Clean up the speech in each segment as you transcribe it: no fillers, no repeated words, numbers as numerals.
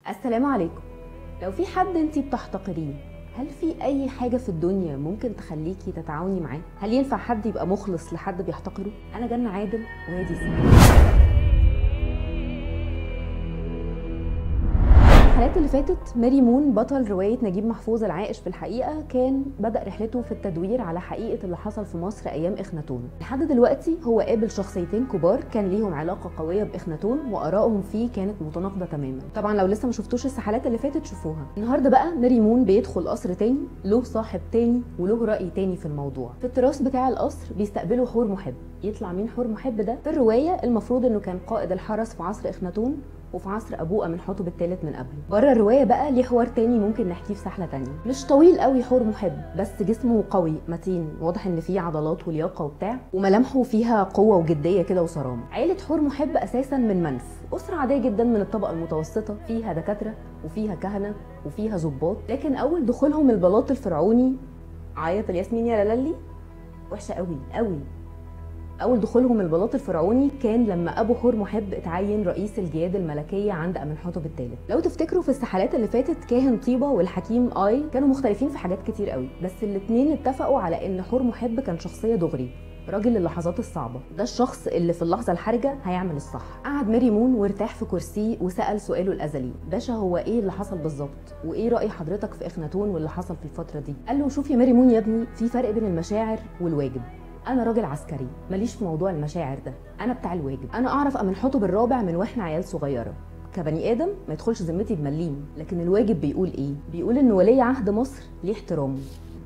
السلام عليكم. لو في حد انتي بتحتقريه، هل في اي حاجة في الدنيا ممكن تخليكي تتعاوني معاه؟ هل ينفع حد يبقى مخلص لحد بيحتقره؟ انا جنة عادل وهي دي سنة. الحلقات اللي فاتت ماري مون بطل رواية نجيب محفوظ العائش في الحقيقة كان بدأ رحلته في التدوير على حقيقة اللي حصل في مصر أيام إخناتون. لحد دلوقتي هو قابل شخصيتين كبار كان ليهم علاقة قوية بإخناتون وآرائهم فيه كانت متناقضة تماما. طبعا لو لسه ما شفتوش الحلقات اللي فاتت شوفوها. النهارده بقى ماري مون بيدخل قصر تاني له صاحب تاني وله رأي تاني في الموضوع. في التراث بتاع القصر بيستقبلوا حور محب. يطلع مين حور محب ده؟ في الرواية المفروض انه كان قائد الحرس في عصر إخناتون وفي عصر ابوه امنحتب الثالث من قبله. بره الروايه بقى ليه حوار تاني ممكن نحكيه في سحله تانيه. مش طويل قوي حور محب، بس جسمه قوي متين، واضح ان فيه عضلات ولياقه وبتاع، وملامحه فيها قوه وجديه كده وصرامه. عيله حور محب اساسا من منف، اسره عاديه جدا من الطبقه المتوسطه، فيها دكاتره وفيها كهنه وفيها ضباط. لكن اول دخولهم البلاط الفرعوني، عيط الياسمين يا لالي، وحشه قوي قوي. أول دخولهم البلاط الفرعوني كان لما أبو حور محب اتعين رئيس الجياد الملكية عند أمنحتب الثالث. لو تفتكروا في السحلات اللي فاتت كاهن طيبة والحكيم آي كانوا مختلفين في حاجات كتير قوي، بس الاتنين اتفقوا على إن حور محب كان شخصية دغري، راجل اللحظات الصعبة، ده الشخص اللي في اللحظة الحرجة هيعمل الصح. قعد ماري مون وارتاح في كرسيه وسأل سؤاله الأزلي: باشا هو إيه اللي حصل بالظبط؟ وإيه رأي حضرتك في إخناتون واللي حصل في الفترة دي؟ قال له: شوف يا ماري مون يا ابني، في فرق بين المشاعر والواجب. انا راجل عسكري ماليش في موضوع المشاعر ده، انا بتاع الواجب. انا اعرف امنحتب الرابع من واحنا عيال صغيره، كبني ادم ما يدخلش ذمتي بمليم. لكن الواجب بيقول ايه؟ بيقول ان ولي عهد مصر ليه احترامه،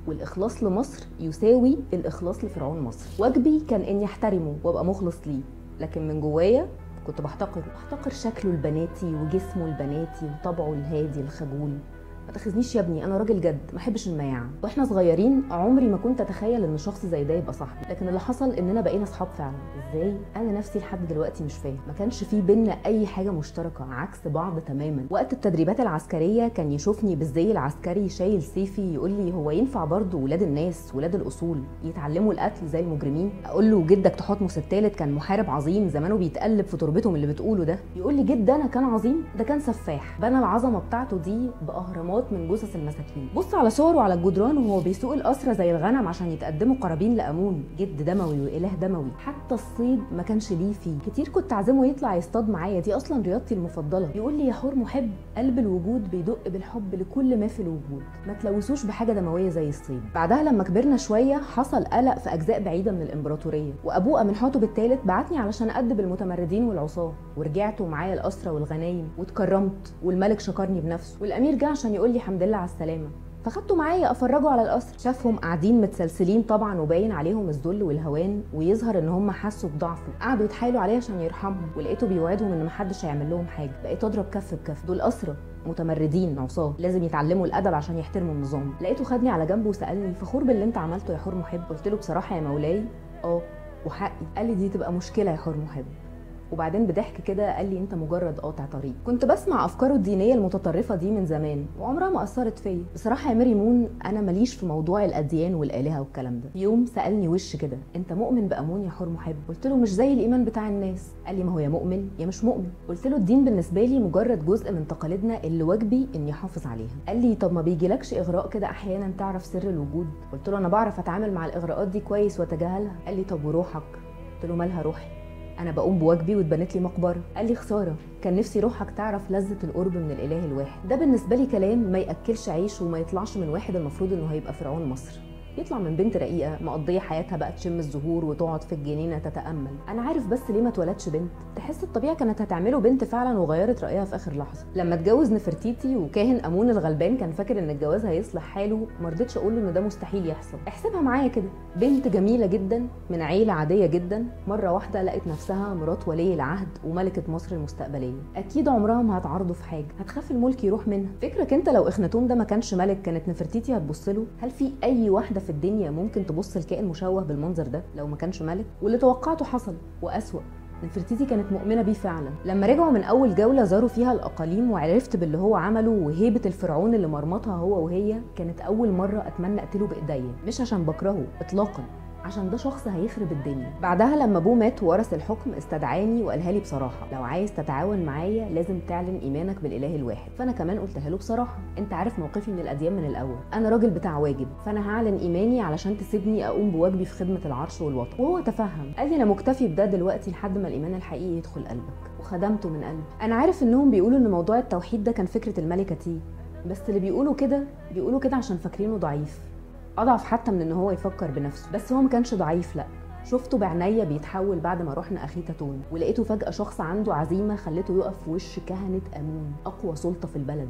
والاخلاص لمصر يساوي الاخلاص لفرعون مصر. واجبي كان اني احترمه وابقى مخلص ليه، لكن من جوايا كنت بحتقر شكله البناتي وجسمه البناتي وطبعه الهادي الخجول. ما تاخذنيش يا ابني، انا راجل جد ما احبش المياعه. واحنا صغيرين عمري ما كنت اتخيل ان شخص زي ده يبقى صاحبي، لكن اللي حصل اننا بقينا اصحاب فعلا. ازاي؟ انا نفسي لحد دلوقتي مش فاهم. ما كانش في بينا اي حاجه مشتركه، عكس بعض تماما. وقت التدريبات العسكريه كان يشوفني بالزي العسكري شايل سيفي، يقول لي: هو ينفع برضه ولاد الناس ولاد الاصول يتعلموا القتل زي المجرمين؟ اقول له: جدك تحتمس الثالث كان محارب عظيم زمانه بيتقلب في تربتهم اللي بتقوله ده. يقول لي: جد انا كان عظيم؟ ده كان سفاح، بنى العظمه بتاعته دي باهرامات من جثث المساكين. بص على صوره على الجدران وهو بيسوق الاسرى زي الغنم عشان يتقدموا قرابين لامون. جد دموي واله دموي، حتى الصيد ما كانش ليه فيه. كتير كنت اعزمه يطلع يصطاد معايا، دي اصلا رياضتي المفضله. يقول لي: يا حور محب، قلب الوجود بيدق بالحب لكل ما في الوجود، ما تلوثوش بحاجه دمويه زي الصيد. بعدها لما كبرنا شويه حصل قلق في اجزاء بعيده من الامبراطوريه، وابوه امنحتب الثالث بعتني علشان ادب المتمردين والعصاه، ورجعت ومعايا الاسرى والغنايم واتكرمت، والملك شكرني بنفسه، والامير جه عشان يقول لي الحمد لله على السلامه. فخدته معايا افرجه على القصر، شافهم قاعدين متسلسلين طبعا وباين عليهم الذل والهوان، ويظهر ان هم حسوا بضعفه، قعدوا يتحايلوا عليه عشان يرحمهم، ولقيته بيوعدهم ان محدش هيعمل لهم حاجه. بقيت اضرب كف بكف، دول اسرى متمردين عصاه لازم يتعلموا الادب عشان يحترموا النظام. لقيته خدني على جنبه وسالني: فخور باللي انت عملته يا حور محب؟ قلت له: بصراحه يا مولاي وحقي. قال لي: دي تبقى مشكله يا حور محب. وبعدين بضحك كده قال لي: انت مجرد قاطع طريق. كنت بسمع افكاره الدينيه المتطرفه دي من زمان وعمرها ما اثرت فيا. بصراحه يا ماري مون انا ماليش في موضوع الاديان والالهه والكلام ده. يوم سالني وش كده: انت مؤمن بامون يا حور محب؟ قلت له: مش زي الايمان بتاع الناس. قال لي: ما هو يا مؤمن يا مش مؤمن. قلت له: الدين بالنسبه لي مجرد جزء من تقاليدنا اللي واجبي اني احافظ عليها. قال لي: طب ما بيجيلكش اغراء كده احيانا تعرف سر الوجود؟ قلت له: انا بعرف اتعامل مع الاغراءات دي كويس واتجاهلها. قال لي: طب وروحك؟ قلت له: مالها روحي؟ انا بقوم بواجبي واتبنت لي مقبره. قال لي: خساره، كان نفسي روحك تعرف لذه القرب من الاله الواحد. ده بالنسبه لي كلام ما ياكلش عيش وما يطلعش من واحد المفروض انه هيبقى فرعون مصر، يطلع من بنت رقيقه مقضيه حياتها بقى تشم الزهور وتقعد في الجنينه تتامل. انا عارف بس ليه ما اتولدش بنت، تحس الطبيعه كانت هتعمله بنت فعلا وغيرت رايها في اخر لحظه. لما اتجوز نفرتيتي وكاهن امون الغلبان كان فاكر ان الجواز هيصلح حاله، ما رضيتش اقول له ان ده مستحيل يحصل. احسبها معايا كده، بنت جميله جدا من عيله عاديه جدا مره واحده لقت نفسها مرات ولي العهد وملكه مصر المستقبليه. اكيد عمرها ما هتعارضه في حاجه، هتخاف الملك يروح منها. فكرك انت لو اخناتون ده ما كانش ملك كانت نفرتيتي هتبص له؟ هل في اي واحده في الدنيا ممكن تبص لكائن مشوه بالمنظر ده لو ما كانش ملك؟ واللي توقعته حصل واسوأ. نفرتيتي كانت مؤمنه بيه فعلا. لما رجعوا من اول جوله زاروا فيها الاقاليم وعرفت باللي هو عمله وهيبه الفرعون اللي مرمطها هو وهي، كانت اول مره اتمنى اقتله بايديا، مش عشان بكرهه اطلاقا، عشان ده شخص هيخرب الدنيا. بعدها لما ابوه مات وورث الحكم استدعاني وقالها لي بصراحه لو عايز تتعاون معايا لازم تعلن ايمانك بالاله الواحد. فانا كمان قلتها له بصراحه، انت عارف موقفي من الاديان من الاول، انا راجل بتاع واجب، فانا هعلن ايماني علشان تسيبني اقوم بواجبي في خدمه العرش والوطن. وهو تفهم، قال لي انا مكتفي بده دلوقتي لحد ما الايمان الحقيقي يدخل قلبك. وخدمته من قلبي. انا عارف انهم بيقولوا ان موضوع التوحيد ده كان فكره الملكه تي، بس اللي بيقولوا كده عشان فاكرينه ضعيف، اضعف حتى من ان هو يفكر بنفسه. بس هو ما كانش ضعيف، لا، شفته بعناية بيتحول بعد ما رحنا اخيتاتون، ولقيته فجأة شخص عنده عزيمة خلته يقف في وش كهنة امون، اقوى سلطة في البلد،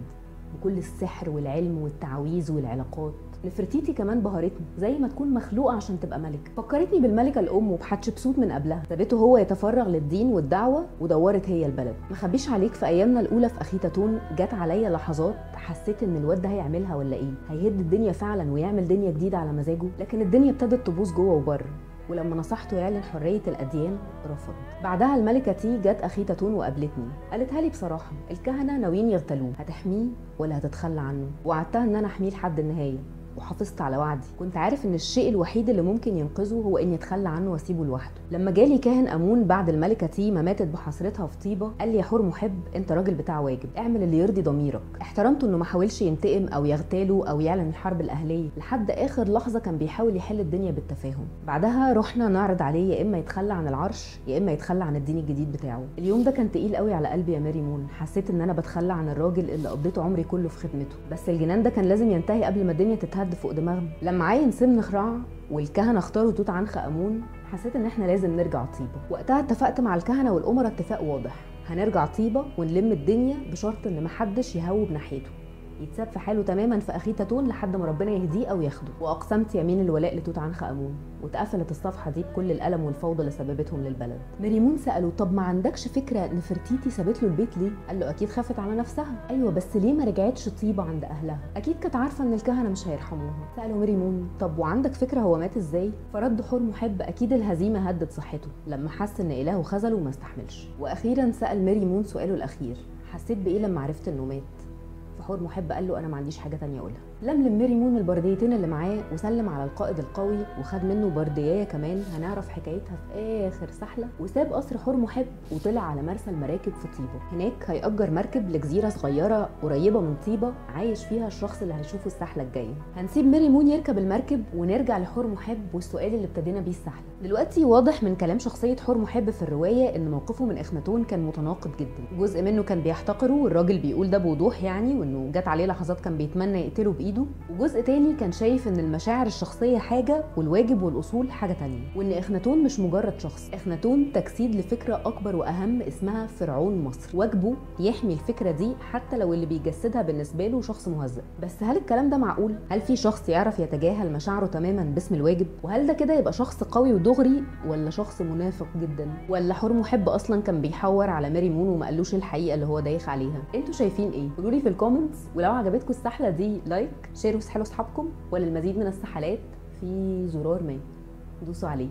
بكل السحر والعلم والتعويذ والعلاقات. نفرتيتي كمان بهرتني زي ما تكون مخلوقه عشان تبقى ملكه، فكرتني بالملكه الام وبحتشبسوت من قبلها، سابته هو يتفرغ للدين والدعوه ودورت هي البلد. ما خبيش عليك، في ايامنا الاولى في اخيتاتون جت عليا لحظات حسيت ان الواد ده هيعملها ولا ايه، هيهد الدنيا فعلا ويعمل دنيا جديده على مزاجه. لكن الدنيا ابتدت تبوظ جوه وبره، ولما نصحته يعلن حريه الاديان رفض. بعدها الملكه تي جت اخيتاتون وقابلتني، قالتها لي بصراحه الكهنه ناويين يغتالوه، هتحميه ولا هتتخلى عنه؟ وعدتها ان انا احميه لحد النهايه، وحافظت على وعدي. كنت عارف ان الشيء الوحيد اللي ممكن ينقذه هو اني اتخلى عنه واسيبه لوحده. لما جالي كاهن امون بعد الملكه تي ما ماتت بحسرتها في طيبه، قال لي يا حور محب انت راجل بتاع واجب، اعمل اللي يرضي ضميرك. احترمته انه ما حاولش ينتقم او يغتاله او يعلن الحرب الاهليه، لحد اخر لحظه كان بيحاول يحل الدنيا بالتفاهم. بعدها رحنا نعرض عليه يا اما يتخلى عن العرش يا اما يتخلى عن الدين الجديد بتاعه. اليوم ده كان تقيل قوي على قلبي يا ماري مون، حسيت ان انا بتخلى عن الراجل اللي قضيت عمري كله في خدمته. بس الجنان ده كان لازم ينتهي قبل ما الدنيا تتهد فوق دماغنا. لما عين سمنخ رع والكهنه اختاروا توت عنخ امون، حسيت ان احنا لازم نرجع طيبه. وقتها اتفقت مع الكهنه والامراء اتفاق واضح، هنرجع طيبه ونلم الدنيا بشرط ان محدش يهوب ناحيته، يتساب في حاله تماما في اخيتاتون لحد ما ربنا يهديه او ياخده. واقسمت يمين الولاء لتوت عنخ امون، واتقفلت الصفحه دي بكل الالم والفوضى اللي سببتهم للبلد. ميريمون سالوا طب ما عندكش فكره نفرتيتي سابت له البيت ليه؟ قال له اكيد خافت على نفسها. ايوه بس ليه ما رجعتش طيبه عند اهلها؟ اكيد كانت عارفه ان الكهنه مش هيرحموها. سالوا ميريمون طب وعندك فكره هو مات ازاي؟ فرد حور محب اكيد الهزيمه هدت صحته لما حس ان الهه خذله وما استحملش. واخيرا سال ميريمون سؤاله الاخير، حسيت بايه لما عرفت انه مات؟ فحور محب قال له انا ما عنديش حاجه تانية اقولها. لملم ميريمون البرديتين اللي معاه وسلم على القائد القوي وخد منه برديايه كمان هنعرف حكايتها في اخر سحله، وساب قصر حور محب وطلع على مرسى المراكب في طيبه. هناك هيأجر مركب لجزيره صغيره قريبه من طيبه عايش فيها الشخص اللي هيشوفه السحله الجايه. هنسيب ميريمون يركب المركب ونرجع لحور محب والسؤال اللي ابتدينا بيه السحله. دلوقتي واضح من كلام شخصيه حور محب في الروايه ان موقفه من اخناتون كان متناقض جدا. جزء منه كان بيحتقره والراجل بيقول ده بوضوح يعني، وانه جت عليه لحظات كان بيتمنى يقتله بايده، وجزء تاني كان شايف ان المشاعر الشخصيه حاجه والواجب والاصول حاجه تانية، وان اخناتون مش مجرد شخص، اخناتون تجسيد لفكره اكبر واهم اسمها فرعون مصر، واجبه يحمي الفكره دي حتى لو اللي بيجسدها بالنسبه له شخص مهزأ. بس هل الكلام ده معقول؟ هل في شخص يعرف يتجاهل مشاعره تماما باسم الواجب؟ وهل ده كده يبقى شخص قوي ودغري ولا شخص منافق جدا؟ ولا حور محب اصلا كان بيحور على ميريمون وما قالوش الحقيقه اللي هو دايخ عليها؟ انتوا شايفين ايه؟ قولوا لي في الكومنتس. ولو عجبتكم السحله دي لايك، شير وسحلوا اصحابكم، وللمزيد من السحلات في زرار ما دوسوا عليه.